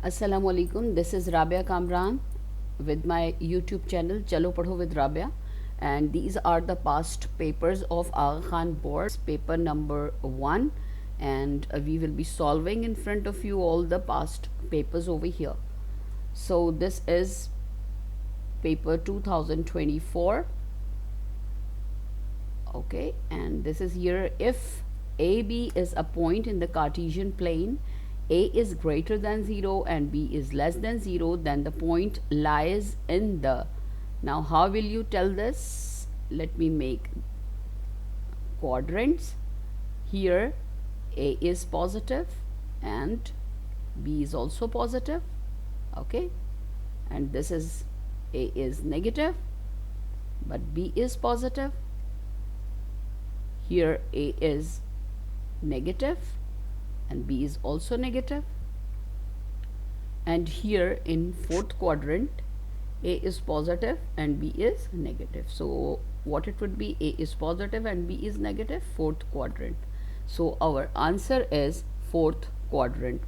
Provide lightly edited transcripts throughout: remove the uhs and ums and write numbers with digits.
Assalamu alaikum. This is Rabia Kamran with my YouTube channel Chalo Padho with Rabia, and these are the past papers of Agha Khan board. Paper number 1, and we will be solving in front of you all the past papers over here. So this is paper 2024. Okay, and this is here. If AB is a point in the Cartesian plane, A is greater than 0 and B is less than 0, then the point lies in the. Now how will you tell this? Let me make quadrants. Here A is positive and B is also positive. Okay, and this is A is negative but B is positive. Here A is negative and B is also negative, and here in fourth quadrant A is positive and B is negative. So what it would be? A is positive and B is negative, fourth quadrant. So our answer is fourth quadrant.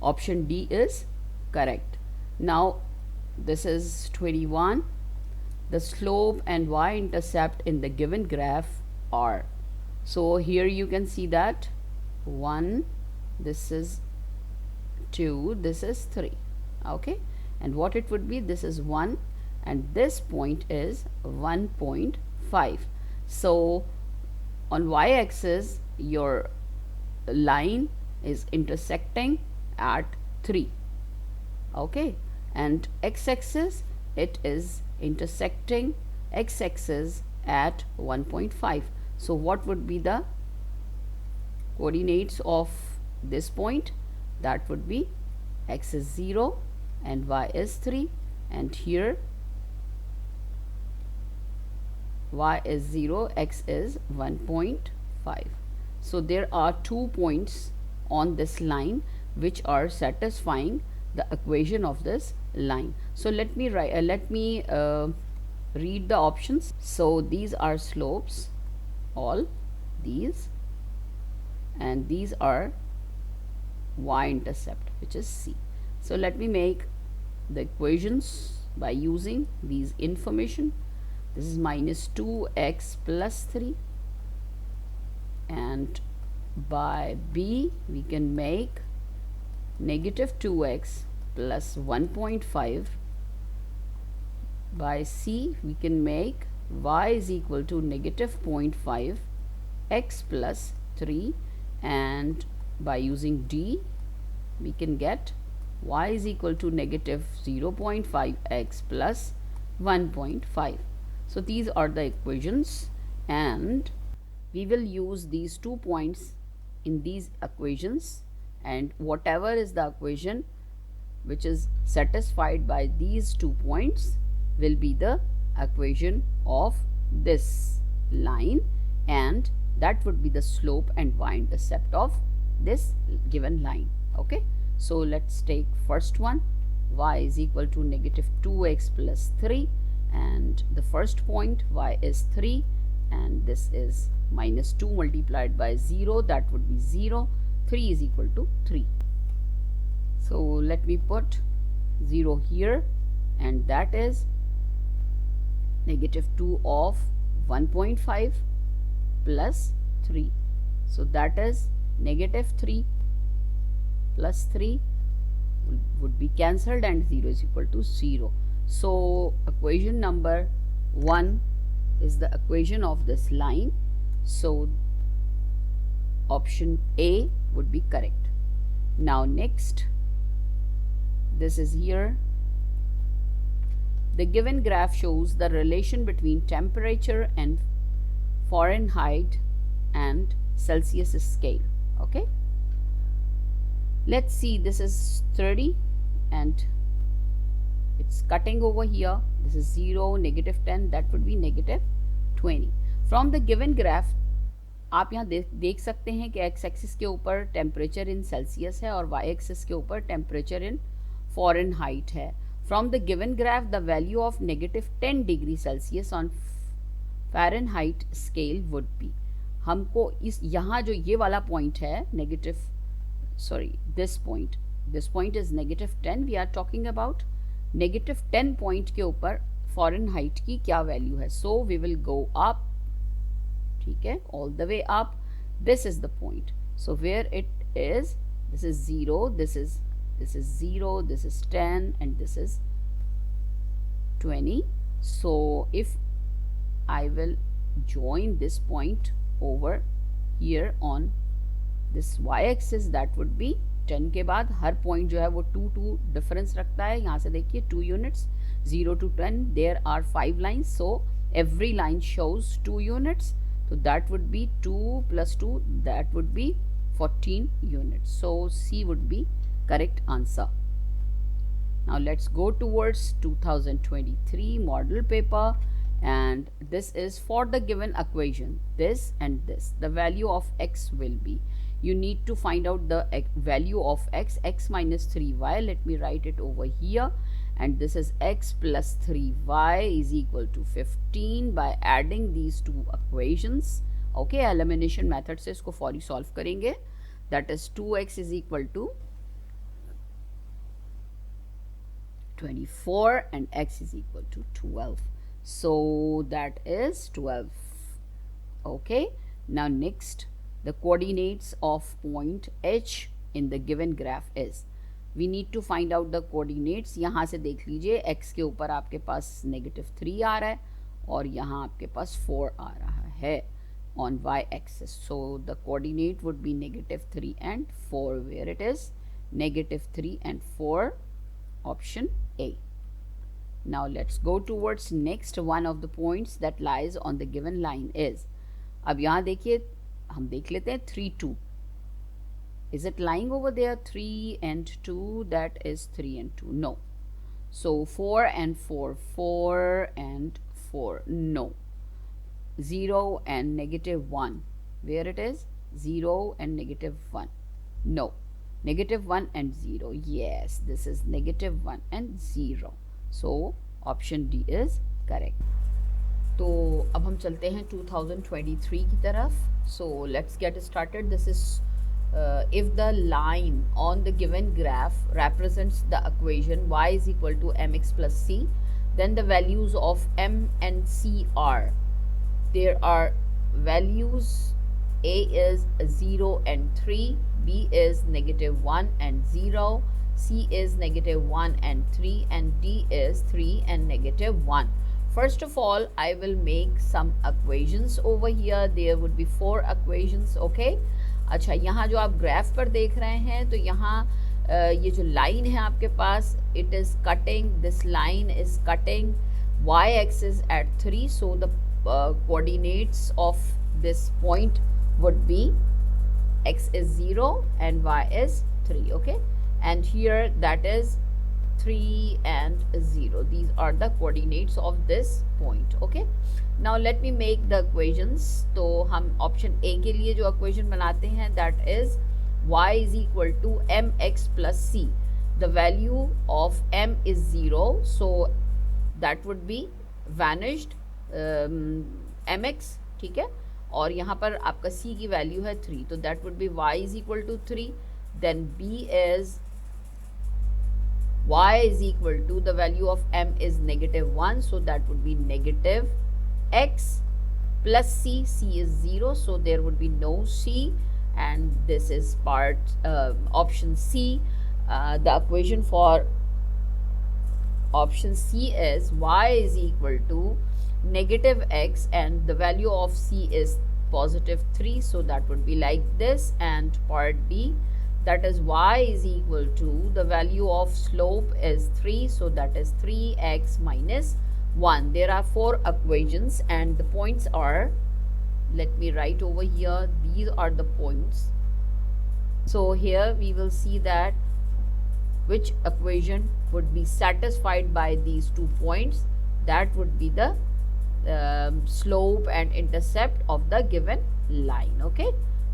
Option D is correct. Now this is 21. The slope and y-intercept in the given graph are. So here you can see that 1, this is 2, this is 3. Okay, and what it would be? This is 1 and this point is 1.5. So on y-axis your line is intersecting at 3. Okay, and x-axis it is intersecting x-axis at 1.5. So what would be the coordinates of this point? That would be x is 0 and y is 3, and here y is 0, x is 1.5. So there are 2 points on this line which are satisfying the equation of this line. So let me read the options. So these are slopes, all these, and these are y-intercept, which is C. So let me make the equations by using these information. This is minus 2x plus 3, and by B we can make negative 2x plus 1.5. By C we can make y is equal to negative 0.5 x plus 3, and by using D we can get y is equal to negative 0.5 x plus 1.5. So these are the equations, and we will use these 2 points in these equations, and whatever is the equation which is satisfied by these 2 points will be the equation of this line, and that would be the slope and y-intercept of this given line. Okay, so let's take first one. Y is equal to negative 2x plus 3, and the first point y is 3, and this is minus 2 multiplied by 0, that would be 0. 3 is equal to 3. So let me put 0 here, and that is negative 2 of 1.5 plus 3. So that is negative 3 plus 3 would be cancelled, and 0 is equal to 0. So equation number 1 is the equation of this line. So option A would be correct. Now next, this is here. The given graph shows the relation between temperature and Fahrenheit and Celsius scale. Okay, let's see. This is 30 and it's cutting over here. This is 0, negative 10, that would be negative 20. From the given graph आप यहाँ देख सकते हैं कि x axis के ऊपर temperature in Celsius है और y एक्सिस के ऊपर टेम्परेचर इन फॉरेनहाइट है. From the given graph the value of negative 10 degree Celsius on Fahrenheit scale would be. हमको इस यहाँ जो ये वाला पॉइंट है negative, sorry this point, this point is -10, we are talking about -10 point के ऊपर फ़ारेनहाइट की क्या वैल्यू है. So we will go up, ठीक है, all the way up. This is the point. So where it is, this is 0, this is 0, this is 10, and this is 20. So if I will join this point over here on this y-axis, that would be 10 के बाद हर point जो है वो 2 difference रखता है. यहाँ से देखिए 2 units, 0 to 10 there are 5 lines, so every line shows 2 units. So that would be 2 plus 2, that would be 14 units. So C would be correct answer. Now let's go towards 2023 model paper, and this is for the given equation, this and this. The value of x will be, you need to find out the value of x, x minus 3y. Let me write it over here, and this is x plus 3y is equal to 15 by adding these two equations. Okay, elimination method से इसको फौरी solve करेंगे. That is 2x is equal to 24 and x is equal to 12. So that is 12. Okay, now next, the coordinates of point H in the given graph is, we need to find out the coordinates. यहाँ से देख लीजिए, x के ऊपर आपके पास -3 आ रहा है और यहाँ आपके पास 4 आ रहा है on y-axis. So the coordinate would be -3 and 4, where it is -3 and 4, option A. Now let's go towards next one of the points that lies on the given line is, अब यहाँ देखिए हम देख लेते हैं 3 2. Is it lying over there 3 and 2? That is 3 and 2. No. So 4 and 4, 4 and 4. No. 0 and -1, where it is 0 and -1. No. -1 and 0. Yes, this is -1 and 0. So option D is correct. तो अब हम चलते हैं 2023 की तरफ. So let's get started. This is if the line on the given graph represents the equation y is equal to mx plus c, then the values of m and c are, there are values, a is 0 and 3, b is -1 and 0, c is -1 and 3, and d is 3 and -1. First of all, I will make some equations over here. There would be 4 equations. Okay. अच्छा, यहाँ जो आप graph पर देख रहे हैं, तो यहाँ ये जो लाइन है आपके पास, it is cutting, this line is cutting y axis at 3. So the coordinates of this point would be x is 0 and y is 3. Okay, and here that is 3 and 0. These are the coordinates of this point. Okay, now let me make the equations. तो हम option A के लिए जो equation बनाते हैं, that is y is equal to mx plus c. The value of m is 0, so that would be vanished mx, ठीक है, और यहाँ पर आपका c की वैल्यू है 3, तो that would be y is equal to 3. Then b is y is equal to, the value of m is -1, so that would be -x plus c. C is 0, so there would be no c, and this is part option C. The equation for option C is y is equal to -x, and the value of c is +3, so that would be like this. And part B, that is y is equal to, the value of slope is 3, so that is 3x minus 1. There are 4 equations and the points are, let me write over here, these are the points. So here we will see that which equation would be satisfied by these 2 points, that would be the slope and intercept of the given line. Okay,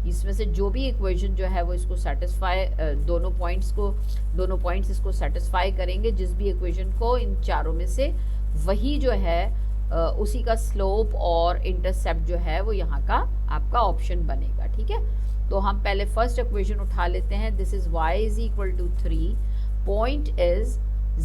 इसमें से जो भी equation जो है वो इसको satisfy, दोनों points इसको सेटिस्फाई करेंगे. जिस भी इक्वेशन को इन चारों में से, वही जो है उसी का स्लोप और इंटरसेप्ट जो है वो यहाँ का आपका ऑप्शन बनेगा. ठीक है, तो हम पहले फर्स्ट इक्वेशन उठा लेते हैं. This is y is equal to 3, point is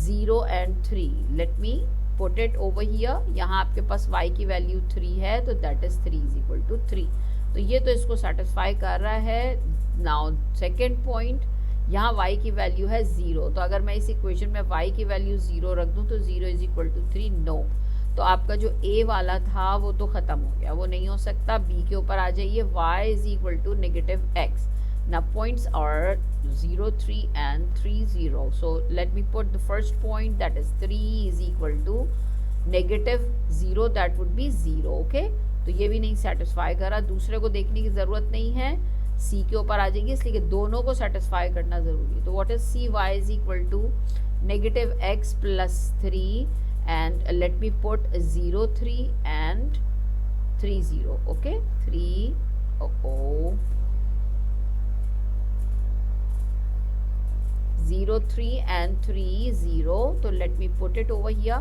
0 and 3. Let me put it over here. यहाँ आपके पास y की वैल्यू 3 है, तो that is 3 is equal to 3. तो ये तो इसको सेटिस्फाई कर रहा है. नाउ सेकेंड पॉइंट, यहाँ y की वैल्यू है 0. तो अगर मैं इस इक्वेशन में y की वैल्यू 0 रख दूँ तो 0 इज इक्वल टू 3, नो. तो आपका जो a वाला था वो तो ख़त्म हो गया, वो नहीं हो सकता. b के ऊपर आ जाइए. y is equal to negative x. Now points are 0, 3 and 3, 0. So let me put the first point, that is 3 is equal to negative 0, that would be 0. Okay, तो ये भी नहीं सेटिस्फाई करा. दूसरे को देखने की ज़रूरत नहीं है, सी के ऊपर आ जाएगी, इसलिए कि दोनों को सेटिस्फाई करना ज़रूरी है. तो what is C? y is equal to negative x plus 3 and let me put 0, 3 and 3, 0. Okay, 3 0, 3 and 3, 0. तो let me put it over here.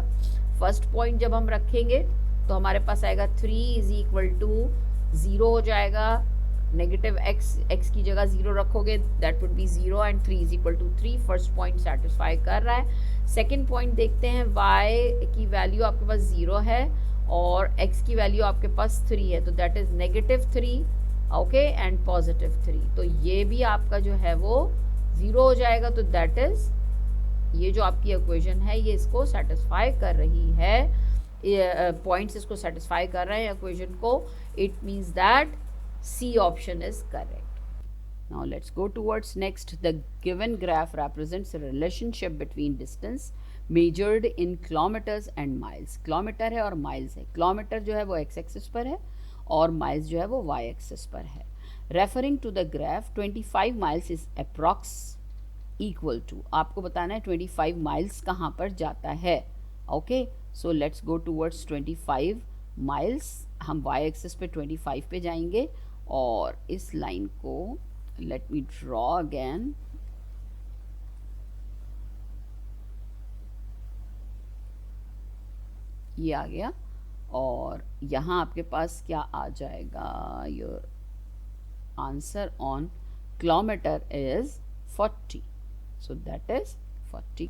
First point जब हम रखेंगे तो हमारे पास आएगा 3 इज इक्वल टू 0 हो जाएगा. नेगेटिव x की जगह 0 रखोगे, that would be 0 and 3 is equal to 3. First point satisfy कर रहा है. सेकेंड पॉइंट देखते हैं. y की वैल्यू आपके पास 0 है और x की वैल्यू आपके पास 3 है, तो that is negative 3, okay, and positive 3. तो ये भी आपका जो है वो 0 हो जाएगा. तो दैट इज, ये जो आपकी इक्वेशन है ये इसको सेटिस्फाई कर रही है. पॉइंट्स इसको सेटिस्फाई कर रहे हैं इक्वेशन को. It means that C option is correct. Now let's go towards next. The given graph represents a relationship between distance measured in kilometers and miles. Kilometre है और माइल्स है. किलोमीटर जो है वो x एक्सिस पर है और माइल्स जो है वो y एक्सिस पर है. Referring to the graph 25 miles is approx equal to, आपको बताना है 25 माइल्स कहाँ पर जाता है. Okay, so let's go towards 25 miles. हम y एक्सिस पे 25 पे जाएंगे और इस लाइन को लेट मी ड्रॉ अगेन. ये आ गया और यहाँ आपके पास क्या आ जाएगा? Your answer on kilometer is 40. So that is 40.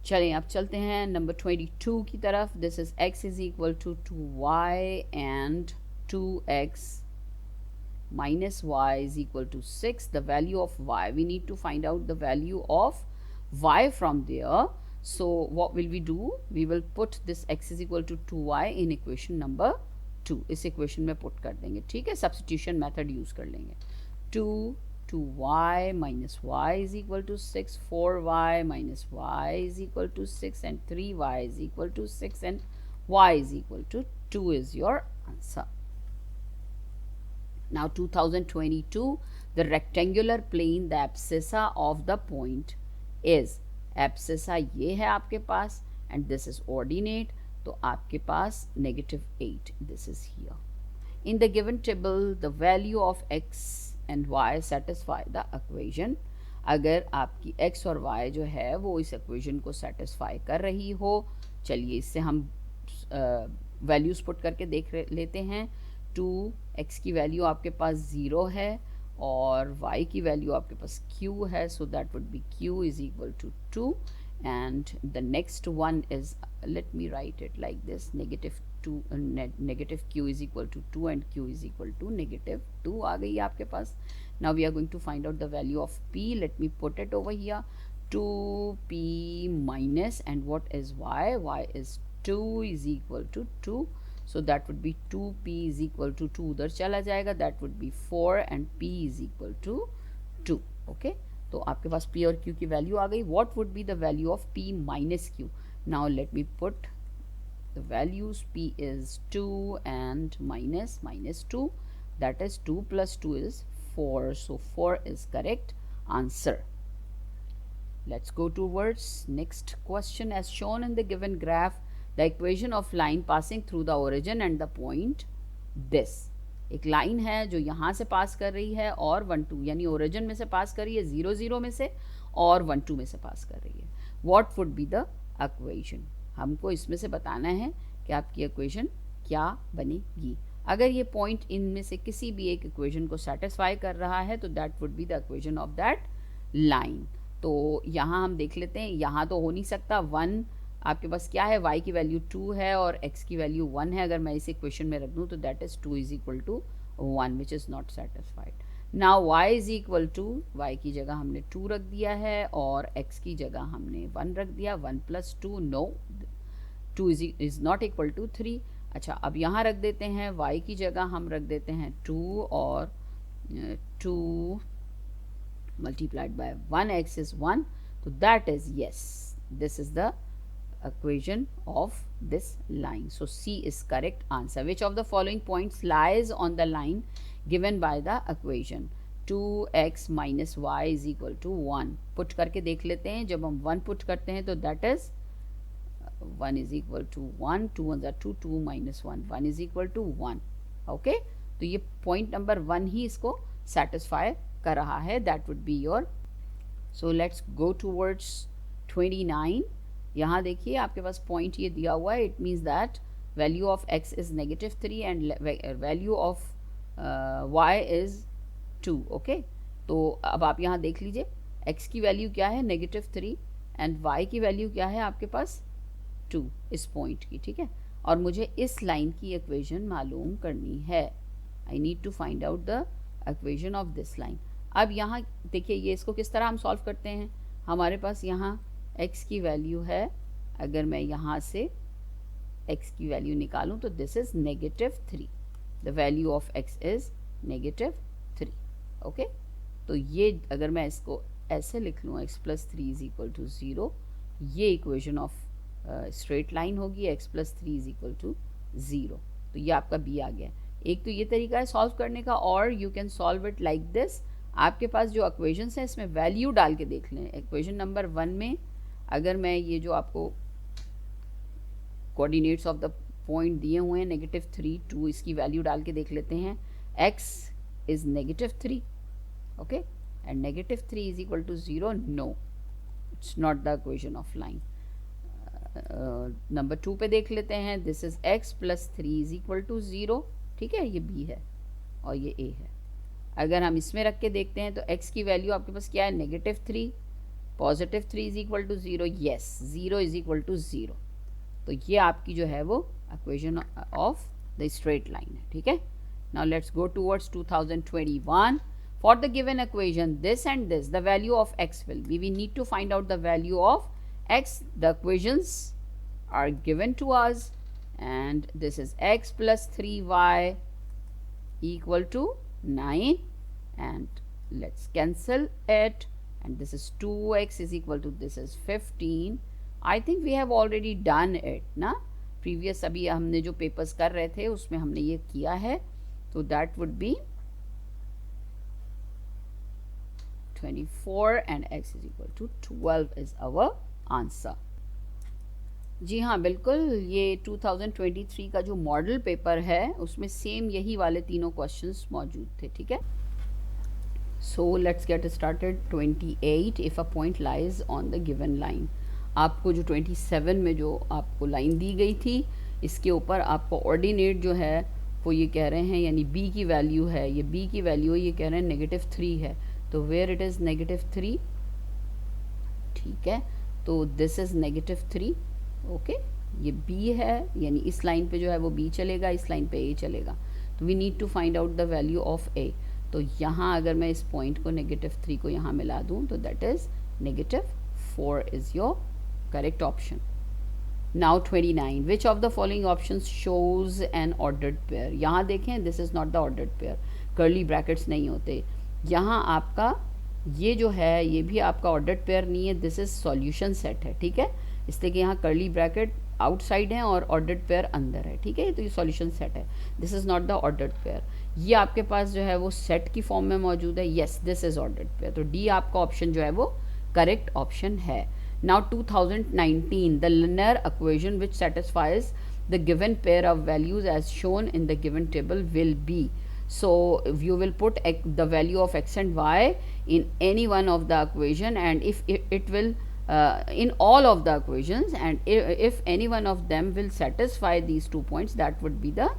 चलिए अब चलते हैं नंबर 22 की तरफ. This is x is equal to 2y and 2x minus y is equal to 6. The value of y, we need to find out the value of y from there. So what will we do? We will put this x is equal to 2y in equation number 2. इस equation में put कर देंगे, ठीक है. substitution method use कर लेंगे. 2y minus y is equal to 6, 4y minus y is equal to 6 and 3y is equal to 6 and y is equal to 2 is your answer. Now 2022, the rectangular plane, the abscissa of the point is, abscissa ये है आपके पास and this is ordinate, तो आपके पास -8, this is here. In the given table, the value of x and y satisfy the equation. अगर आपकी x और y जो है वो इस equation को satisfy कर रही हो, चलिए इससे हम values put करके देख लेते हैं. 2x की वैल्यू आपके पास 0 है और y की वैल्यू आपके पास q है, so that would be q is equal to 2 and the next one is, let me write it like this, negative q is equal to 2 and q is equal to -2 आ गई है आपके पास. Now we are going to find out the value of p. Let me put it over here. 2p minus and what is y is 2 is equal to 2. So that would be 2p is equal to 2, उधर चला जाएगा, that would be 4 and p is equal to 2. Okay, तो आपके पास p और q की value आ गई. What would be the value of p minus q? Now let me put the values. p is 2 and minus 2, that is 2 plus 2 is 4, so 4 is correct answer. Let's go towards next question. As shown in the given graph, the equation of line passing through the origin and the point this. एक line है जो यहाँ से पास कर रही है और 1 2, यानी ओरिजिन में से पास कर रही है 0 0 में से और 1 2 में से पास कर रही है. What would be the equation? हमको इसमें से बताना है कि आपकी इक्वेशन क्या बनेगी. अगर ये पॉइंट इनमें से किसी भी एक इक्वेशन को सेटिस्फाई कर रहा है तो that would be the equation of that line. तो यहाँ हम देख लेते हैं, यहाँ तो हो नहीं सकता, 1 आपके पास क्या है, y की वैल्यू 2 है और x की वैल्यू 1 है। अगर मैं इसे इक्वेशन में रख दूँ तो that is 2 is equal to 1 which is not satisfied. Now y is equal to, y की जगह हमने 2 रख दिया है और x की जगह हमने 1 रख दिया। 1 plus 2, no, 2 is not equal to 3। अच्छा, अब यहाँ रख देते हैं y की जगह हम रख देते हैं 2 और 2 multiplied by 1, x is 1, so that is, yes, this is the equation of this line. So C is correct answer. Which of the following points lies on the line given by the equation 2x minus y is equal to 1? Put करके देख लेते हैं। जब हम 1 put करते हैं तो that is 1 is equal to 1, 2 1 are 2, 2 minus 1, 1 is equal to 1. Okay, तो ये पॉइंट नंबर 1 ही इसको सेटिस्फाई कर रहा है, that would be your. So let's go towards 29। यहाँ देखिए आपके पास पॉइंट ये दिया हुआ है, it means that value of x is -3 and value of y is 2। Okay, तो अब आप यहाँ देख लीजिए x की वैल्यू क्या है, -3, एंड y की वैल्यू क्या है आपके पास 2 इस पॉइंट की, ठीक है। और मुझे इस लाइन की इक्वेशन मालूम करनी है, I need to find out the equation of this line. अब यहाँ देखिए ये इसको किस तरह हम सॉल्व करते हैं। हमारे पास यहाँ x की वैल्यू है, अगर मैं यहाँ से x की वैल्यू निकालूँ तो this is -3, the value of x is -3। Okay, तो ये अगर मैं इसको ऐसे लिख लूँ, x + 3 इज इक्वल टू 0, ये इक्वेशन ऑफ स्ट्रेट लाइन होगी, x + 3 इज इक्वल टू 0। तो ये आपका b आ गया। एक तो ये तरीका है सॉल्व करने का, और you can solve it like this. आपके पास जो इक्वेशंस हैं इसमें वैल्यू डाल के देख लें। इक्वेशन नंबर 1 में अगर मैं ये जो आपको कोऑर्डिनेट्स ऑफ द पॉइंट दिए हुए हैं -3, 2, इसकी वैल्यू डाल के देख लेते हैं। x is -3, okay, and -3 is equal to 0, no, it's not the equation of line. Number 2 पे देख लेते हैं, this is x + 3 is equal to 0, ठीक है, ये b है और ये a है। अगर हम इसमें रख के देखते हैं तो x की वैल्यू आपके पास क्या है, -3, +3 is equal to 0, yes, 0 is equal to 0। तो ये आपकी जो है वो equation of the straight line है, ठीक है। Now let's go towards 2021। For the given equation this and this, the value of x will be, we need to find out the value of x। The equations are given to us and this is x + 3y equal to 9, and let's cancel it, and this is 2x is equal to, this is 15. I think we have already done it ना, previous अभी हमने जो papers कर रहे थे उसमें हमने ये किया है। तो that would be 24 and x is equal to 12 is our answer। जी हाँ, बिल्कुल, ये 2023 का जो मॉडल पेपर है उसमें सेम यही वाले तीनों क्वेश्चंस मौजूद थे, ठीक है। So let's get started. 28, if a point lies on the given line. आपको जो 27 में जो आपको लाइन दी गई थी, इसके ऊपर आपको ऑर्डिनेट जो है वो ये कह रहे हैं, यानी b की वैल्यू है, ये b की वैल्यू ये कह रहे हैं -3 है, तो वेयर इट इज़ -3, ठीक है। तो दिस इज़ -3, ओके, ये b है, यानी इस लाइन पे जो है वो b चलेगा, इस लाइन पे a चलेगा। तो we need to find out the value of a। तो यहाँ अगर मैं इस पॉइंट को -3 को यहाँ मिला दूँ तो that is -4 is your correct option. Now 29, which of the following options shows N ordered pair. यहाँ देखें, this is not the ordered pair, curly brackets नहीं होते। यहाँ आपका ये जो है ये भी आपका ऑर्डर्ड पेयर नहीं है, दिस इज़ सॉल्यूशन सेट है, ठीक है। इसलिए कि यहाँ कर्ली ब्रैकेट आउटसाइड है और ऑर्डर्ड पेयर अंदर है, ठीक है। तो ये सॉल्यूशन सेट है, this is not the ordered pair. ये आपके पास जो है वो सेट की फॉर्म में मौजूद है, yes, this is ordered pair. तो डी आपका ऑप्शन जो है वो करेक्ट ऑप्शन है। Now 2019, the linear equation which satisfies the given pair of values as shown in the given table will be. So you will put the value of x and y in any one of the equation, and if it will in all of the equations, and if any one of them will satisfy these 2 points, that would be the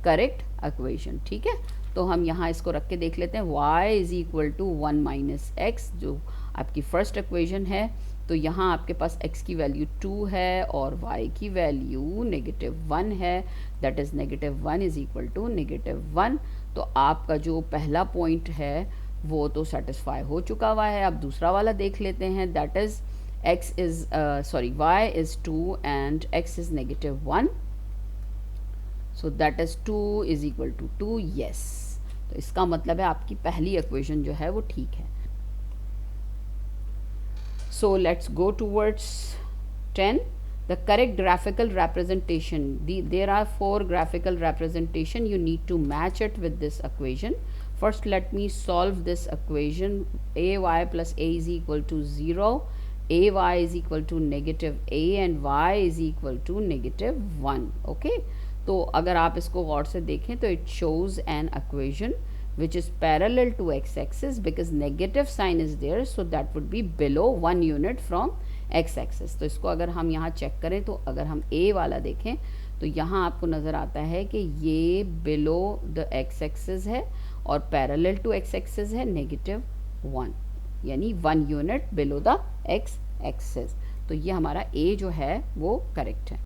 correct equation. ठीक है, तो हम यहाँ इसको रख के देख लेते हैं। y is equal to 1 minus x, जो आपकी फर्स्ट इक्वेशन है। तो यहाँ आपके पास x की वैल्यू 2 है और y की वैल्यू -1 है, that is -1 is equal to -1। तो आपका जो पहला पॉइंट है वो तो सेटिस्फाई हो चुका हुआ है। अब दूसरा वाला देख लेते हैं, that is y is 2 and x is -1, so that is 2 is equal to 2, yes। तो इसका मतलब है आपकी पहली इक्वेशन जो है वो ठीक है। So let's go towards 10. The correct graphical representation. There are 4 graphical representation. You need to match it with this equation. First, let me solve this equation. Ay plus a is equal to 0. Ay is equal to -a and y is equal to -1. Okay. तो अगर आप इसको गौर से देखें तो it shows an equation which is parallel to x-axis because negative sign is there, so that would be below 1 unit from x-axis। तो इसको अगर हम यहाँ चेक करें तो अगर हम a वाला देखें तो यहाँ आपको नज़र आता है कि ये below the x-axis है और parallel to x-axis है -1, यानी 1 unit below the x-axis। तो ये हमारा a जो है वो करेक्ट है।